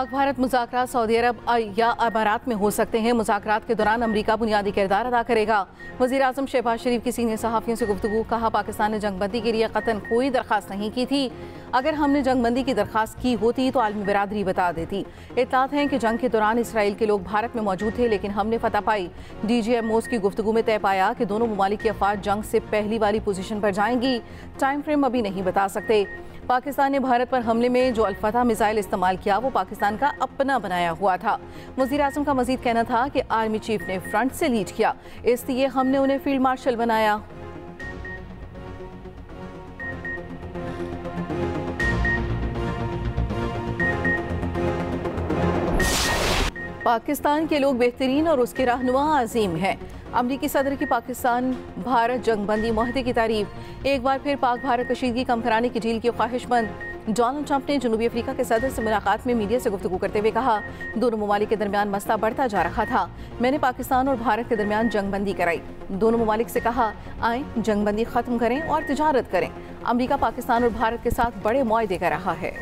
Pak Bharat मुज़ाकरात Saudi अरब या अमारात में हो सकते हैं। मुज़ाकरात के दौरान अमरीका बुनियादी किरदार अदा करेगा। वज़ीर आज़म शहबाज शरीफ की सीनियर सहाफ़ियों से गुफ्तगू। कहा, पाकिस्तान ने जंगबंदी के लिए कतन कोई दरख्वास्त नहीं की थी। अगर हमने जंगबंदी की दरख्वास्त की होती तो आलमी बिरादरी बता देती। इत्तलात हैं कि जंग के दौरान इसराइल के लोग भारत में मौजूद थे, लेकिन हमने फतह पाई। DGMOs की गुफ्तगू में तय पाया कि दोनों ममालिक की अफवाज जंग से पहली वाली पोजीशन पर जाएंगी। टाइम फ्रेम अभी नहीं बता सकते। पाकिस्तान ने भारत पर हमले में जो अल-फतह मिसाइल इस्तेमाल किया वो पाकिस्तान का अपना बनाया हुआ था। वज़ीर आज़म का मजीद कहना था कि आर्मी चीफ ने फ्रंट से लीड किया, इसलिए हमने उन्हें फील्ड मार्शल बनाया। पाकिस्तान के लोग बेहतरीन और उसके रहनुमा अजीम हैं। अमरीकी सदर की पाकिस्तान भारत जंगबंदी मुआहदे की तारीफ। एक बार फिर पाक भारत कशीदगी कम कराने की डील की ख्वाहिशमंद। डोनाल्ड ट्रंप ने जनूबी अफ्रीका के सदर से मुलाकात में मीडिया से गुफ्तगू करते हुए कहा, दोनों ममालिक के दरमियान मसला बढ़ता जा रहा था। मैंने पाकिस्तान और भारत के दरमियान जंगबंदी कराई। दोनों ममालिक से कहा, आए जंगबंदी खत्म करें और तिजारत करें। अमरीका पाकिस्तान और भारत के साथ बड़े मुआहदे कर रहा है।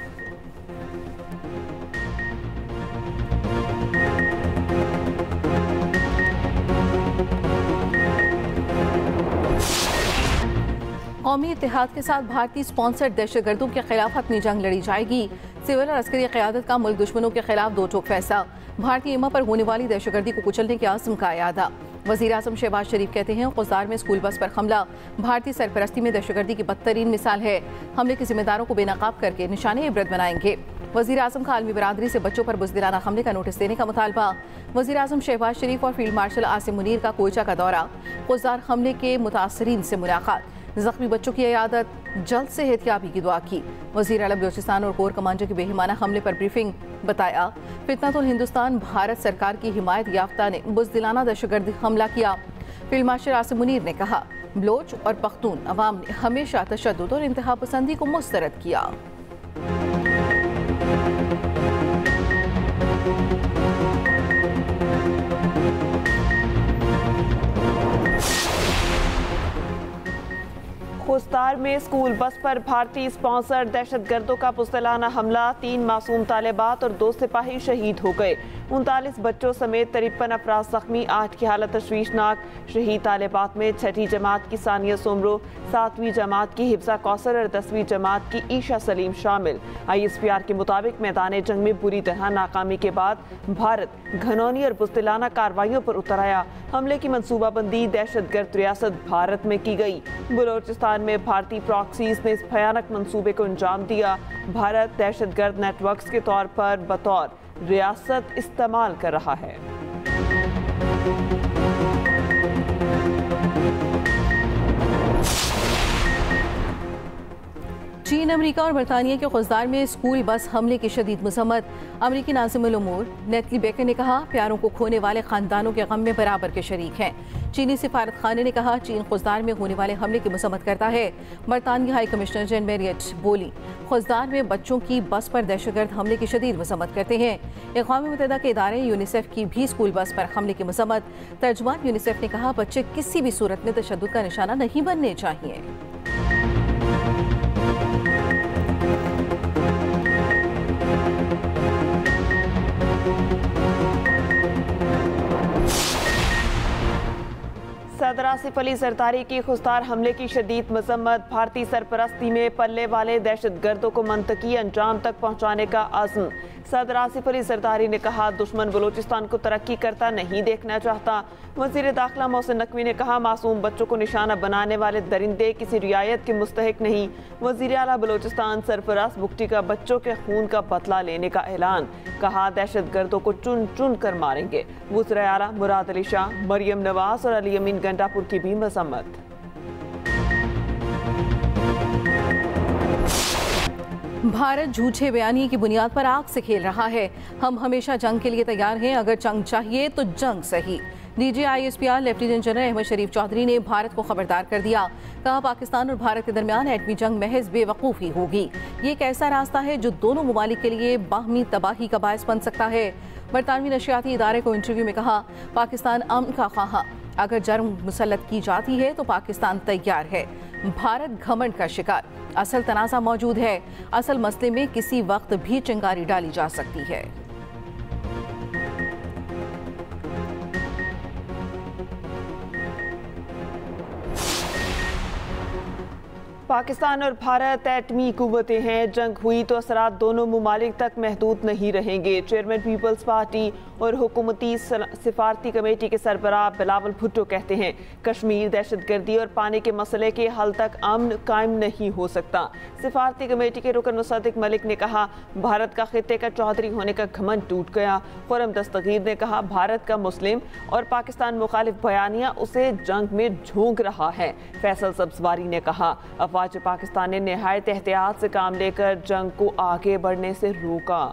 कौमी इत्तेहाद के साथ भारतीय स्पॉन्सर्ड दहशतगर्दों के खिलाफ अपनी जंग लड़ी जाएगी। सिविल और अस्करी क़यादत का मुल्क दुश्मनों के खिलाफ दो टोक फैसला। भारतीय ईमा पर होने वाली दहशतगर्दी को कुचलने के आज़म का यादा। वज़ीर आज़म शहबाज शरीफ कहते हैं, क़ुज़दार में स्कूल बस पर हमला भारतीय सरपरस्ती में दहशतगर्दी की बदतरीन मिसाल है। हमले के जिम्मेदारों को बेनकाब करके निशाने इबरत बनाएंगे। वज़ीर आज़म का आलमी बिरादरी से बच्चों पर बुज़दिलाना हमले का नोटिस देने का मुतालबा। वज़ीर आज़म शहबाज शरीफ और फील्ड मार्शल आसिम मुनीर का कोयचा का दौरा। क़ुज़दार हमले के मुतासरीन से मुलाकात। जख्मी बच्चों की इयादत, जल्द से एहतियाबी की दुआ की। वज़ीर आला बलूचिस्तान और कोर कमांडर के बेहिमाना हमले पर ब्रीफिंग। बताया, फितनतुल हिंदुस्तान भारत सरकार की हिमायत याफ्ता ने बुज़दिलाना दहशतगर्दी हमला किया। फील्ड मार्शल आसिम मुनीर ने कहा, बलोच और पख्तून अवाम ने हमेशा तशद्दुद और इंतहा पसंदी को मुस्तरद किया। खुस्तार में स्कूल बस पर भारतीय स्पॉन्सर्ड दहशतगर्दों का पुस्तलाना हमला। 3 मासूम तालिबात और 2 सिपाही शहीद हो गए। 39 बच्चों समेत 53 अफराद जख्मी। 8 की हालत तशवीशनाक। शहीद तालिबात में 6ठी जमात की सानिया सोमरो, 7वीं जमात की हिफ्जा कौसर और 10वीं जमात की ईशा सलीम शामिल। ISPR के मुताबिक मैदान जंग में बुरी तरह नाकामी के बाद भारत घनौनी और बुज़दिलाना कार्रवाइयों पर उतर आया। हमले की मनसूबाबंदी दहशतगर्द रियासत भारत में की गई। बलोचिस्तान में भारतीय प्रॉक्सीज ने इस भयानक मंसूबे को अंजाम दिया। भारत दहशतगर्द नेटवर्क्स के तौर पर बतौर रियासत इस्तेमाल कर रहा है। चीन, अमेरिका और बरतानिया के क़ुज़दार में स्कूल बस हमले की शदीद मज़म्मत। अमरीकी नाज़िमुल उमूर नेतली बेकर ने कहा, प्यारों को खोने वाले ख़ानदानों के गम में बराबर के शरीक हैं। चीनी सिफारत खाने ने कहा, चीन क़ुज़दार में होने वाले हमले की मज़म्मत करता है। बरतानिया हाई कमिश्नर जेन मैरियट बोली, क़ुज़दार में बच्चों की बस पर दहशतगर्द हमले की शदीद मज़म्मत करते हैं। अक़वाम मुत्तहिदा के इदारे यूनिसेफ की भी स्कूल बस पर हमले की मज़म्मत। तर्जुमान यूनिसेफ ने कहा, बच्चे किसी भी सूरत में तशद्दुद का निशाना नहीं बनने चाहिए। सदर आसिफ अली जरदारी की खुस्तार हमले की शदीद मजम्मत। भारतीय सरपरस्ती में पल्ले वाले दहशतगर्दों को मंतकी अंजाम तक पहुँचाने का आज़म। सदर आसिफ अली जरदारी ने कहा, दुश्मन बलूचिस्तान को तरक्की करता नहीं देखना चाहता। वज़ीर दाखिला मोहसिन नकवी ने कहा, मासूम बच्चों को निशाना बनाने वाले दरिंदे किसी रियायत के मुस्तहिक नहीं। वज़ीर आला बलूचिस्तान सरफराज बुगटी का बच्चों के खून का बदला लेने का ऐलान। कहा, दहशतगर्दों को चुन चुन कर मारेंगे। वज़ीर आला मुराद अली शाह, मरियम नवाज और अली अमीन गंडापुर की भी मजम्मत। भारत झूठे बयानी की बुनियाद पर आग से खेल रहा है। हम हमेशा जंग के लिए तैयार हैं, अगर जंग चाहिए तो जंग सही। DG ISPR lieutenant general Ahmed Sharif Chaudhry ने भारत को खबरदार कर दिया। कहा, पाकिस्तान और भारत के दरमियान एटमी जंग महज बेवकूफ़ी होगी। ये एक ऐसा रास्ता है जो दोनों ममालिक के लिए बाहमी तबाही का बायस बन सकता है। बरतानवी नशियाती इदारे को इंटरव्यू में कहा, पाकिस्तान अमन का ख्वाह, अगर जंग मुसल्लत की जाती है तो पाकिस्तान तैयार है। भारत घमंड का शिकार। असल तनाज़ा मौजूद है। असल मसले में किसी वक्त भी चिंगारी डाली जा सकती है। पाकिस्तान और भारत एटमी कुव्वतें हैं, जंग हुई तो असरात दोनों ममालिक तक महदूद नहीं रहेंगे। चेयरमैन पीपल्स पार्टी और हुकूमती सिफारती कमेटी के सरबराह बिलावल भुट्टो कहते हैं कश्मीर दहशतगर्दी और पानी के मसले के हल तक अमन कायम नहीं हो सकता। सिफारती कमेटी के रुकन मुसद्दिक मलिक ने कहा भारत का खित्ते का चौधरी होने का घमंड टूट गया। खुर्रम दस्तगीर ने कहा भारत का मुस्लिम और पाकिस्तान मुखालिफ बयानिया उसे जंग में झोंक रहा है। फैसल सब्जवारी ने कहा अफवाज पाकिस्तान ने निहायत एहतियात से काम लेकर जंग को आगे बढ़ने से रोका।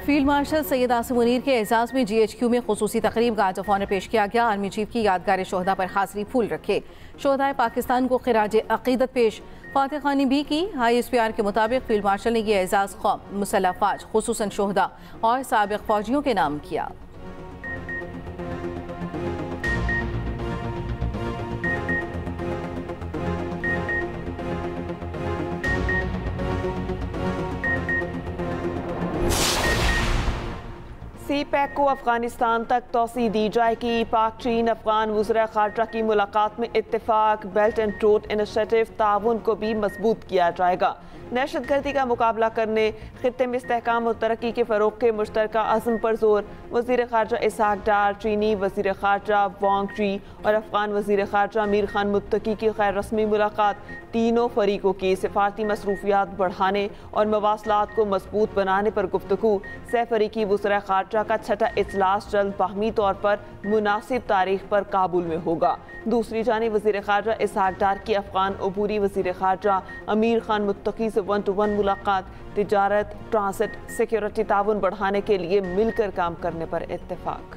फील्ड मार्शल सैयद आसिम मुनीर के एजाज़ में GHQ में खुसूसी तकरीब गार्ड ऑफ ऑनर पेश किया गया। आर्मी चीफ की यादगार शोहदा पर हाजिरी फूल रखे। शोहदाए पाकिस्तान को खिराज अकीदत पेश। फातिह खानी भी की। ISPR के मुताबिक फील्ड मार्शल ने यह एजाज़ कौम, मुसल्लह फ़ौज, खुसूसन शोहदा और साबिक़ फ़ौजियों के नाम किया। CPEC को अफगानिस्तान तक तोसी दी जाएगी। पाक चीन अफगान वज़ीर ख़ारजा की मुलाकात में इत्तेफाक। बेल्ट एंड रोड इनिशिएटिव ताउन को भी मजबूत किया जाएगा। दहशतगर्दी का मुकाबला करने, खित्ते में इस्तेहकाम और तरक्की के फ़रोग़ के मुश्तरका अज़्म पर जोर। वज़ीर ख़ारजा इसहाक डार, चीनी वज़ीर ख़ारजा वांग ज़ी और अफगान वज़ीर ख़ारजा अमीर खान मुत्तकी की गैर रस्मी मुलाकात तीनों फरीकों की सिफारती मसरूफियात बढ़ाने और मवासलात को मजबूत बनाने पर गुफ्तगू। सैफरीकी वज़ीर ख़ारजा का छठा इजलास जल्द बाहमी तौर पर मुनासिब तारीख पर काबुल में होगा। दूसरी जानिब वज़ीर ख़ारजा इसहाक डार की अफगान अबूरी वज़ीर ख़ारजा अमीर खान मुत्तकी से 1-to-1 मुलाकात। तिजारत, ट्रांसिट, सिक्योरिटी ताउन बढ़ाने के लिए मिलकर काम करने पर इत्तेफाक।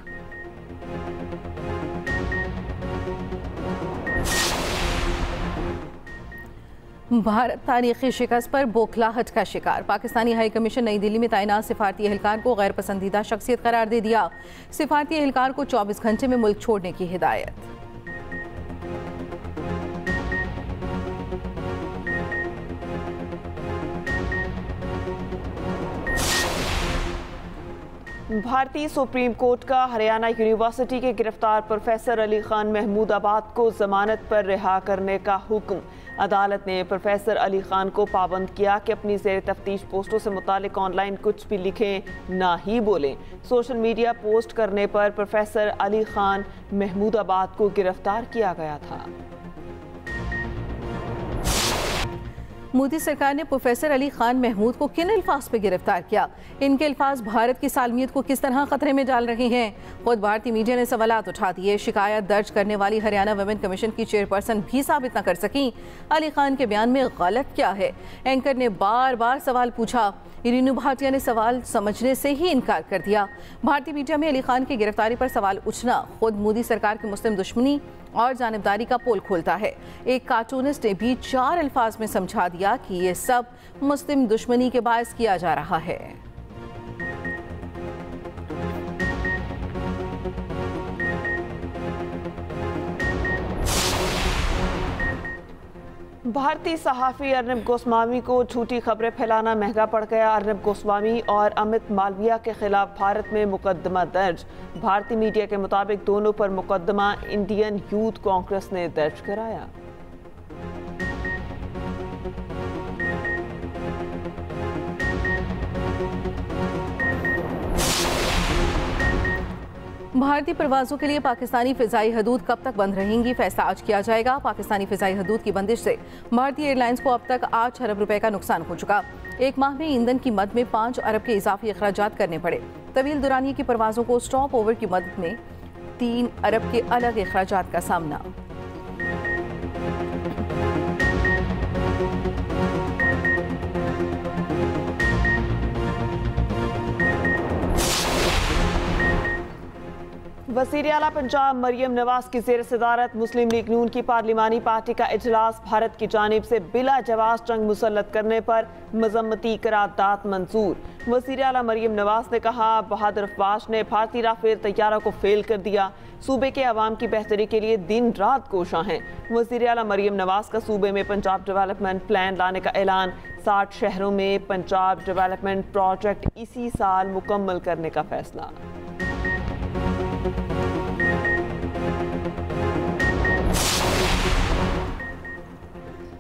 भारत तारीखी शिकस्त पर बौखलाहट का शिकार। पाकिस्तानी हाई कमीशन नई दिल्ली में तैनात सिफारती एहलकार को गैर पसंदीदा शख्सियत करार दे दिया। सिफारती एहलकार को 24 घंटे में मुल्क छोड़ने की हिदायत। भारतीय सुप्रीम कोर्ट का हरियाणा यूनिवर्सिटी के गिरफ्तार प्रोफेसर अली खान महमूदाबाद को जमानत पर रिहा करने का हुक्म। अदालत ने प्रोफेसर अली खान को पाबंद किया कि अपनी ज़ेर तफ्तीश पोस्टों से मुतालिक ऑनलाइन कुछ भी लिखें, ना ही बोलें। सोशल मीडिया पोस्ट करने पर प्रोफेसर अली खान महमूदाबाद को गिरफ्तार किया गया था। मोदी सरकार ने प्रोफेसर अली खान महमूद को किन अल्फाज पे गिरफ्तार किया? इनके अल्फाज भारत की सालमियत को किस तरह खतरे में डाल रहे हैं? खुद भारतीय मीडिया ने सवालात उठा दिए। शिकायत दर्ज करने वाली हरियाणा वुमेन कमीशन की चेयरपर्सन भी साबित न कर सकी अली खान के बयान में गलत क्या है। एंकर ने बार बार सवाल पूछा। रीनू भाटिया ने सवाल समझने से ही इनकार कर दिया। भारतीय मीडिया में अली खान की गिरफ्तारी पर सवाल उठना खुद मोदी सरकार की मुस्लिम दुश्मनी और जानिबदारी का पोल खोलता है। एक कार्टूनिस्ट ने भी 4 अल्फाज में समझा दिया कि ये सब मुस्लिम दुश्मनी के बायस किया जा रहा है। भारतीय सहाफ़ी अर्नब गोस्वामी को झूठी खबरें फैलाना महंगा पड़ गया। अर्नब गोस्वामी और अमित मालविया के खिलाफ भारत में मुकदमा दर्ज। भारतीय मीडिया के मुताबिक दोनों पर मुकदमा इंडियन यूथ कांग्रेस ने दर्ज कराया। भारतीय प्रवासों के लिए पाकिस्तानी फ़िज़ाई हदूद कब तक बंद रहेंगी, फैसला आज किया जाएगा। पाकिस्तानी फ़िज़ाई हदूद की बंदिश से भारतीय एयरलाइंस को अब तक 8 अरब रुपए का नुकसान हो चुका। एक माह में ईंधन की मद में 5 अरब के इजाफी अखराजात करने पड़े। तवील दुरानिये की परवाज़ों को स्टॉप ओवर की मद में 3 अरब के अलग अखराजात का सामना। वज़ीर आला पंजाब मरियम नवाज की ज़ेर सदारत मुस्लिम लीग नून की पार्लिमानी पार्टी का इजलास। भारत की जानिब से बिला जवाब जंग मुसल्लत करने पर मजम्मती करारदाद मंजूर। वज़ीर आला मरियम नवाज ने कहा बहादुर अफवाज ने भारतीय राफेल तैयारा को फेल कर दिया। सूबे के अवाम की बेहतरी के लिए दिन रात कोशां हैं। वज़ीर आला मरियम नवाज का सूबे में पंजाब डेवलपमेंट प्लान लाने का ऐलान। 60 शहरों में पंजाब डेवलपमेंट प्रोजेक्ट इसी साल मुकम्मल करने का फैसला।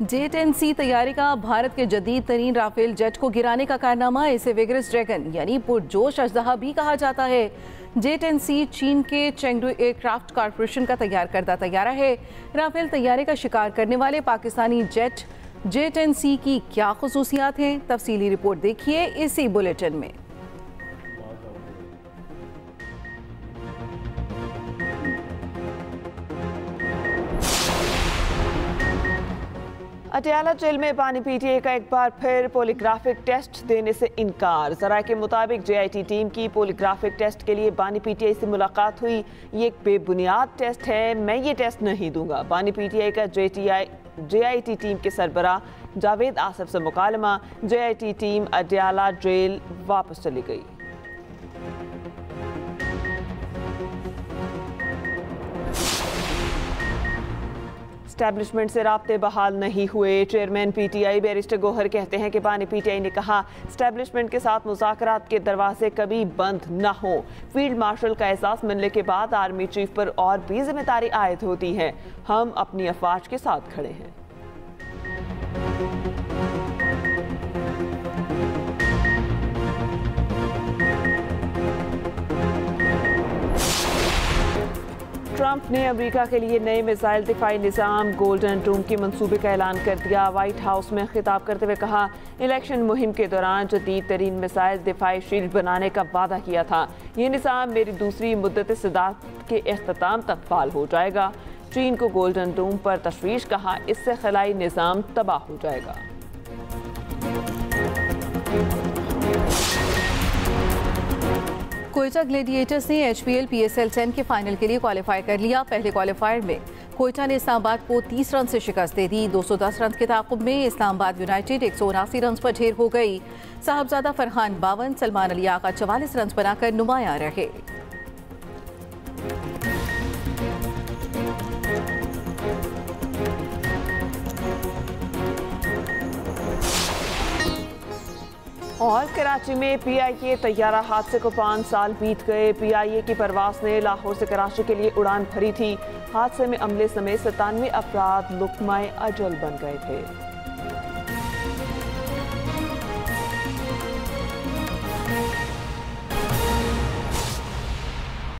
J-10C तैयारी का भारत के जदीद तरीन राफेल जेट को गिराने का कारनामा इसे विगरस ड्रैगन यानी पुरजोश अजदहा भी कहा जाता है। J-10C चीन के चेंगडू एयरक्राफ्ट कॉरपोरेशन का तैयार करदा तैयारा है। राफेल तैयारे का शिकार करने वाले पाकिस्तानी जेट J-10C की क्या खुसूसियात हैं, तफसीली रिपोर्ट देखिए इसी बुलेटिन में। अटियाला जेल में बानी पीटीआई का एक बार फिर पॉलीग्राफिक टेस्ट देने से इनकार। जराये के मुताबिक JIT टीम की पॉलीग्राफिक टेस्ट के लिए बानी पीटीआई से मुलाकात हुई। ये एक बेबुनियाद टेस्ट है, मैं ये टेस्ट नहीं दूंगा। बानी पीटीआई का JIT टीम के सरबराह जावेद आसिफ से मुकालमा। JIT टीम अटियाला जेल वापस चली गई। एस्टैब्लिशमेंट से राब्ते बहाल नहीं हुए। चेयरमैन PTI बैरिस्टर गौहर कहते हैं कि बानी PTI ने कहा एस्टैब्लिशमेंट के साथ मुज़ाकरात के दरवाजे कभी बंद न हो। फील्ड मार्शल का एहसास मिलने के बाद आर्मी चीफ पर और भी जिम्मेदारी आयद होती है। हम अपनी अफवाज के साथ खड़े हैं। ट्रंप ने अमेरिका के लिए नए मिसाइल दिफाई निज़ाम गोल्डन डोम के मंसूबे का ऐलान कर दिया। व्हाइट हाउस में खिताब करते हुए कहा, इलेक्शन मुहिम के दौरान जदीद तरीन मिसाइल दिफाई शील्ड बनाने का वादा किया था। ये निज़ाम मेरी दूसरी मुद्दत सदारत के अख्ताम तक फाल हो जाएगा। चीन को गोल्डन डोम पर तशवीश, कहा इससे खलाई निज़ाम तबाह हो जाएगा। कोयटा ग्लेडिएटर्स ने HPL PSL 10 के फाइनल के लिए क्वालिफाई कर लिया। पहले क्वालिफायर में कोयटा ने इस्लामाबाद को 30 रन से शिकस्त दे दी। 210 रन के ताक़ुब में इस्लामाबाद यूनाइटेड 179 रन पर ढेर हो गई। साहबजादा फरहान 52, सलमान अली आका 44 रन बनाकर नुमायां रहे। और कराची में PIA तैयारा हादसे को 5 साल बीत गए। PIA की परवाज ने लाहौर से कराची के लिए उड़ान भरी थी। हादसे में अमले समेत 97 अफराद लुकमाए अजल बन गए थे।